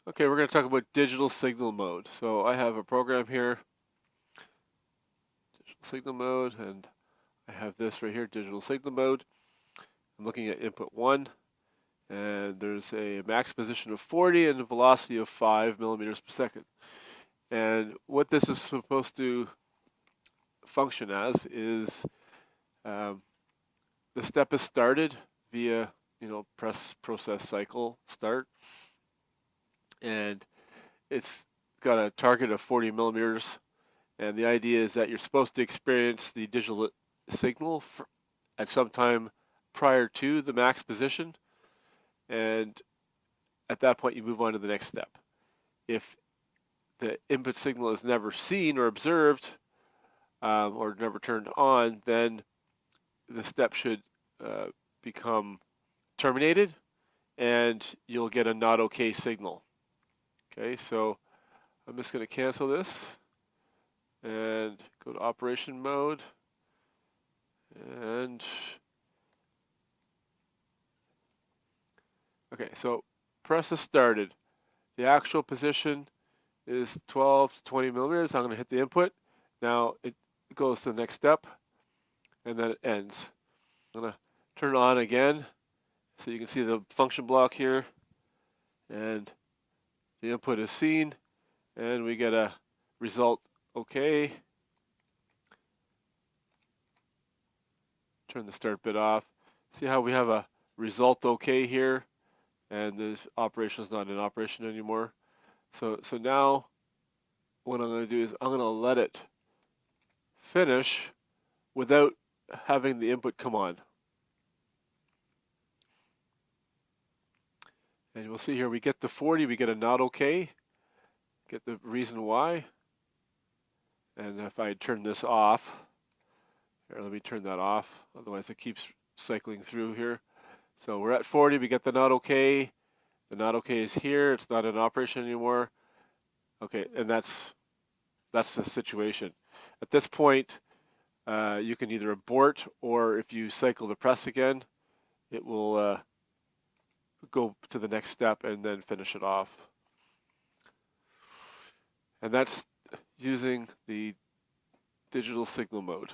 Okay, we're going to talk about digital signal mode. So I have a program here, digital signal mode, and I have this right here, digital signal mode. I'm looking at input 1, and there's a max position of 40 and a velocity of 5 millimeters per second. And what this is supposed to function as is um, the step is started via, press process cycle start, and it's got a target of 40 millimeters. And the idea is that you're supposed to experience the digital signal at some time prior to the max position, and at that point you move on to the next step. If the input signal is never seen or observed, or never turned on, then the step should become terminated, and you'll get a not okay signal. Okay, so I'm just going to cancel this and go to operation mode, and okay, so press is started. The actual position is 12 to 20 millimeters. I'm going to hit the input. Now it goes to the next step, and then it ends. I'm going to turn it on again, so you can see the function block here, and the input is seen, and we get a result okay. Turn the start bit off. See how we have a result okay here, and this operation is not in operation anymore. So now what I'm going to do is I'm going to let it finish without having the input come on. And we'll see here, we get to 40, we get a not okay. Get the reason why. And if I turn this off, here, let me turn that off. Otherwise it keeps cycling through here. So we're at 40, we get the not okay. The not okay is here, it's not in operation anymore. Okay, and that's the situation. At this point, you can either abort, or if you cycle the press again, it will go to the next step and then finish it off. And that's using the digital signal mode.